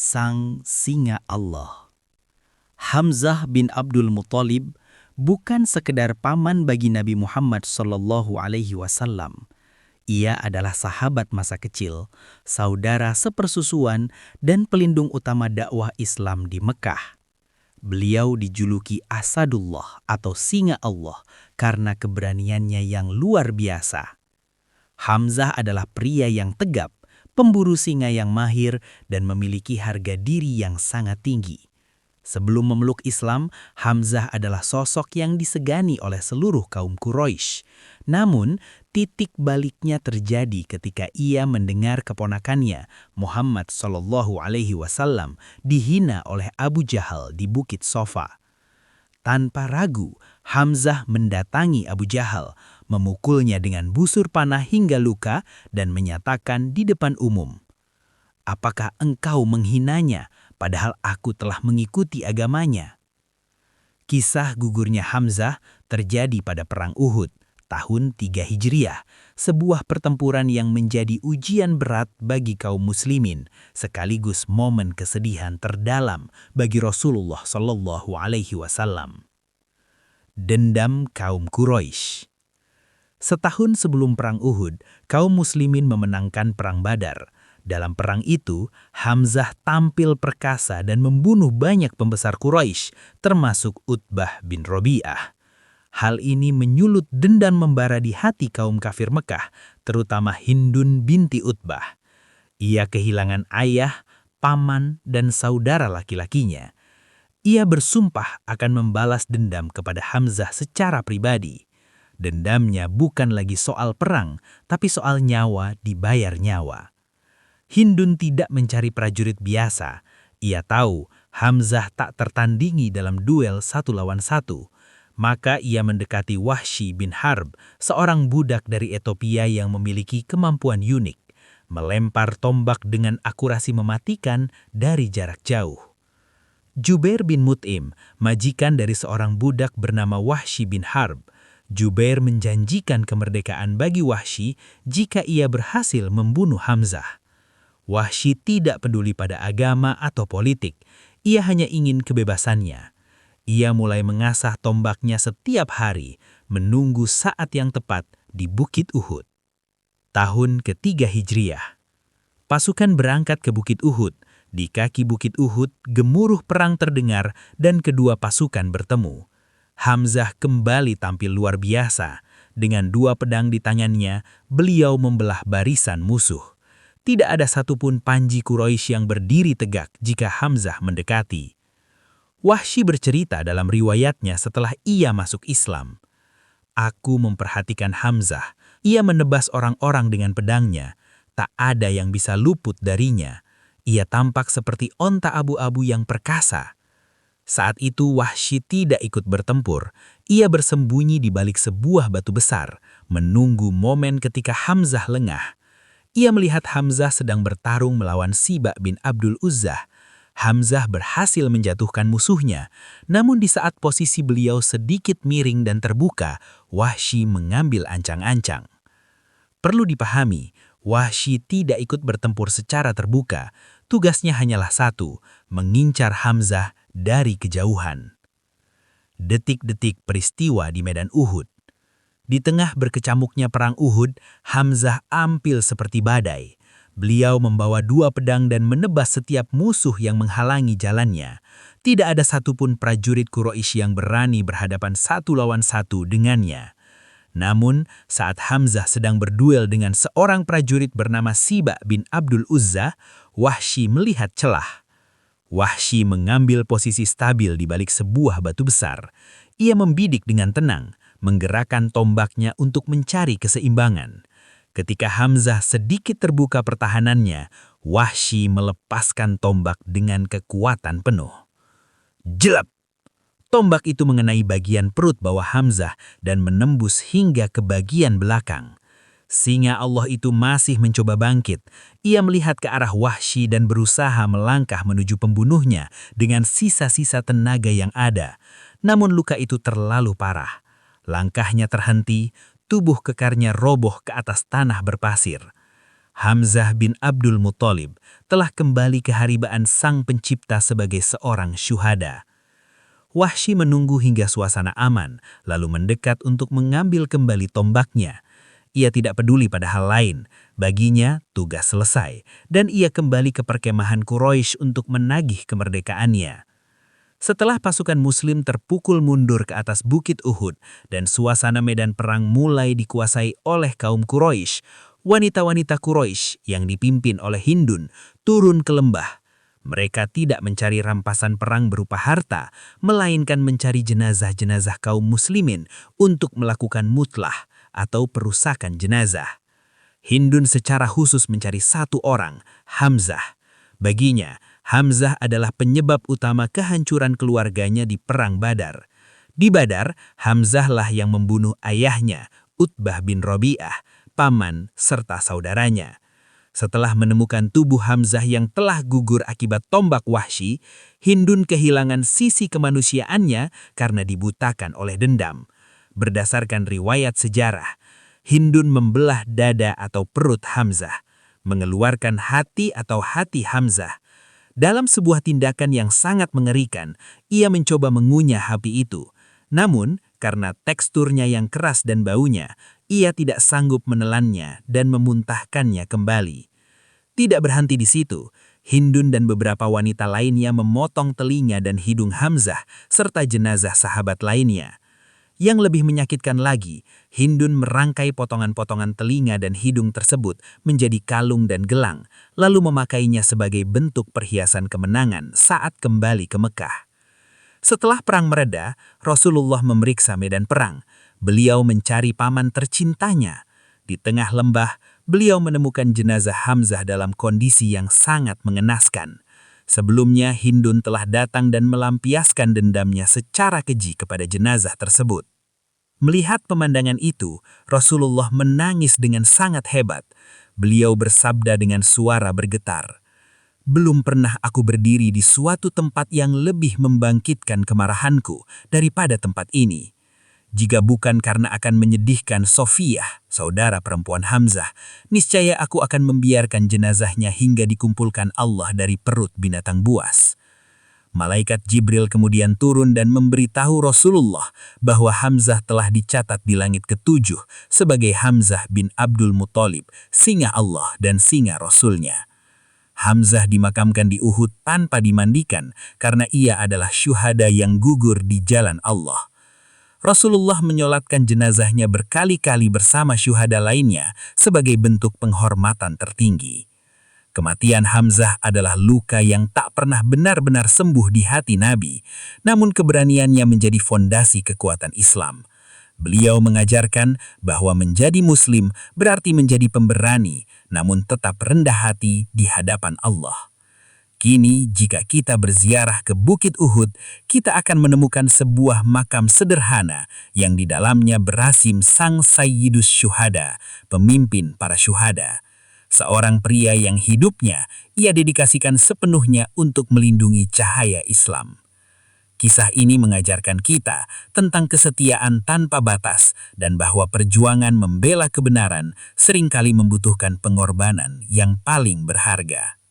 sang singa Allah. Hamzah bin Abdul Muthalib bukan sekedar paman bagi Nabi Muhammad SAW. Ia adalah sahabat masa kecil, saudara sepersusuan, dan pelindung utama dakwah Islam di Mekah. Beliau dijuluki Asadullah atau singa Allah karena keberaniannya yang luar biasa. Hamzah adalah pria yang tegap, pemburu singa yang mahir, dan memiliki harga diri yang sangat tinggi. Sebelum memeluk Islam, Hamzah adalah sosok yang disegani oleh seluruh kaum Quraisy. Namun, titik baliknya terjadi ketika ia mendengar keponakannya, Muhammad SAW, dihina oleh Abu Jahal di Bukit Sofa. Tanpa ragu, Hamzah mendatangi Abu Jahal, memukulnya dengan busur panah hingga luka dan menyatakan di depan umum, "Apakah engkau menghinanya, padahal aku telah mengikuti agamanya?" Kisah gugurnya Hamzah terjadi pada Perang Uhud, tahun 3 Hijriah, sebuah pertempuran yang menjadi ujian berat bagi kaum muslimin, sekaligus momen kesedihan terdalam bagi Rasulullah SAW. Dendam kaum Quraisy. Setahun sebelum Perang Uhud, kaum muslimin memenangkan Perang Badar. Dalam perang itu, Hamzah tampil perkasa dan membunuh banyak pembesar Quraisy, termasuk Utbah bin Rabi'ah. Hal ini menyulut dendam membara di hati kaum kafir Mekah, terutama Hindun binti Utbah. Ia kehilangan ayah, paman, dan saudara laki-lakinya. Ia bersumpah akan membalas dendam kepada Hamzah secara pribadi. Dendamnya bukan lagi soal perang, tapi soal nyawa dibayar nyawa. Hindun tidak mencari prajurit biasa. Ia tahu Hamzah tak tertandingi dalam duel 1 lawan 1. Maka ia mendekati Wahsy bin Harb, seorang budak dari Ethiopia yang memiliki kemampuan unik, melempar tombak dengan akurasi mematikan dari jarak jauh. Jubair bin Mut'im, majikan dari seorang budak bernama Wahsy bin Harb. Jubair menjanjikan kemerdekaan bagi Wahsy jika ia berhasil membunuh Hamzah. Wahsy tidak peduli pada agama atau politik, ia hanya ingin kebebasannya. Ia mulai mengasah tombaknya setiap hari, menunggu saat yang tepat di Bukit Uhud. Tahun ketiga Hijriah. Pasukan berangkat ke Bukit Uhud. Di kaki Bukit Uhud, gemuruh perang terdengar dan kedua pasukan bertemu. Hamzah kembali tampil luar biasa. Dengan 2 pedang di tangannya, beliau membelah barisan musuh. Tidak ada satupun panji Quraisy yang berdiri tegak jika Hamzah mendekati. Wahsy bercerita dalam riwayatnya setelah ia masuk Islam. "Aku memperhatikan Hamzah. Ia menebas orang-orang dengan pedangnya. Tak ada yang bisa luput darinya. Ia tampak seperti onta abu-abu yang perkasa." Saat itu Wahsy tidak ikut bertempur. Ia bersembunyi di balik sebuah batu besar, menunggu momen ketika Hamzah lengah. Ia melihat Hamzah sedang bertarung melawan Siba bin Abdul Uzzah. Hamzah berhasil menjatuhkan musuhnya, namun di saat posisi beliau sedikit miring dan terbuka, Wahsy mengambil ancang-ancang. Perlu dipahami, Wahsy tidak ikut bertempur secara terbuka. Tugasnya hanyalah satu, mengincar Hamzah dari kejauhan. Detik-detik peristiwa di medan Uhud. Di tengah berkecamuknya perang Uhud, Hamzah ampil seperti badai. Beliau membawa 2 pedang dan menebas setiap musuh yang menghalangi jalannya. Tidak ada satupun prajurit Quraisy yang berani berhadapan 1 lawan 1 dengannya. Namun, saat Hamzah sedang berduel dengan seorang prajurit bernama Siba bin Abdul Uzzah, Wahsy melihat celah. Wahsy mengambil posisi stabil di balik sebuah batu besar. Ia membidik dengan tenang, menggerakkan tombaknya untuk mencari keseimbangan. Ketika Hamzah sedikit terbuka pertahanannya, Wahsy melepaskan tombak dengan kekuatan penuh. Jelap! Tombak itu mengenai bagian perut bawah Hamzah dan menembus hingga ke bagian belakang. Singa Allah itu masih mencoba bangkit. Ia melihat ke arah Wahsy dan berusaha melangkah menuju pembunuhnya dengan sisa-sisa tenaga yang ada. Namun luka itu terlalu parah. Langkahnya terhenti, tubuh kekarnya roboh ke atas tanah berpasir. Hamzah bin Abdul Muthalib telah kembali ke haribaan Sang Pencipta sebagai seorang syuhada. Wahsy menunggu hingga suasana aman, lalu mendekat untuk mengambil kembali tombaknya. Ia tidak peduli pada hal lain, baginya tugas selesai, dan ia kembali ke perkemahan Quraisy untuk menagih kemerdekaannya. Setelah pasukan Muslim terpukul mundur ke atas Bukit Uhud dan suasana medan perang mulai dikuasai oleh kaum Quraisy, wanita-wanita Quraisy yang dipimpin oleh Hindun turun ke lembah. Mereka tidak mencari rampasan perang berupa harta, melainkan mencari jenazah-jenazah kaum muslimin untuk melakukan mutlah atau perusakan jenazah. Hindun secara khusus mencari satu orang, Hamzah. Baginya, Hamzah adalah penyebab utama kehancuran keluarganya di Perang Badar. Di Badar, Hamzah lah yang membunuh ayahnya, Utbah bin Rabi'ah, paman serta saudaranya. Setelah menemukan tubuh Hamzah yang telah gugur akibat tombak Wahsy, Hindun kehilangan sisi kemanusiaannya karena dibutakan oleh dendam. Berdasarkan riwayat sejarah, Hindun membelah dada atau perut Hamzah, mengeluarkan hati atau hati Hamzah. Dalam sebuah tindakan yang sangat mengerikan, ia mencoba mengunyah api itu. Namun, karena teksturnya yang keras dan baunya, ia tidak sanggup menelannya dan memuntahkannya kembali. Tidak berhenti di situ, Hindun dan beberapa wanita lainnya memotong telinga dan hidung Hamzah serta jenazah sahabat lainnya. Yang lebih menyakitkan lagi, Hindun merangkai potongan-potongan telinga dan hidung tersebut menjadi kalung dan gelang, lalu memakainya sebagai bentuk perhiasan kemenangan saat kembali ke Mekah. Setelah perang mereda, Rasulullah memeriksa medan perang. Beliau mencari paman tercintanya. Di tengah lembah, beliau menemukan jenazah Hamzah dalam kondisi yang sangat mengenaskan. Sebelumnya, Hindun telah datang dan melampiaskan dendamnya secara keji kepada jenazah tersebut. Melihat pemandangan itu, Rasulullah menangis dengan sangat hebat. Beliau bersabda dengan suara bergetar, "Belum pernah aku berdiri di suatu tempat yang lebih membangkitkan kemarahanku daripada tempat ini. Jika bukan karena akan menyedihkan Sofiyah, saudara perempuan Hamzah, niscaya aku akan membiarkan jenazahnya hingga dikumpulkan Allah dari perut binatang buas." Malaikat Jibril kemudian turun dan memberitahu Rasulullah bahwa Hamzah telah dicatat di langit ketujuh sebagai Hamzah bin Abdul Muthalib, singa Allah dan singa Rasulnya. Hamzah dimakamkan di Uhud tanpa dimandikan karena ia adalah syuhada yang gugur di jalan Allah. Rasulullah menyolatkan jenazahnya berkali-kali bersama syuhada lainnya sebagai bentuk penghormatan tertinggi. Kematian Hamzah adalah luka yang tak pernah benar-benar sembuh di hati Nabi, namun keberaniannya menjadi fondasi kekuatan Islam. Beliau mengajarkan bahwa menjadi Muslim berarti menjadi pemberani, namun tetap rendah hati di hadapan Allah. Kini, jika kita berziarah ke Bukit Uhud, kita akan menemukan sebuah makam sederhana yang di dalamnya berasim Sang Sayyidus Syuhada, pemimpin para syuhada. Seorang pria yang hidupnya ia dedikasikan sepenuhnya untuk melindungi cahaya Islam. Kisah ini mengajarkan kita tentang kesetiaan tanpa batas dan bahwa perjuangan membela kebenaran seringkali membutuhkan pengorbanan yang paling berharga.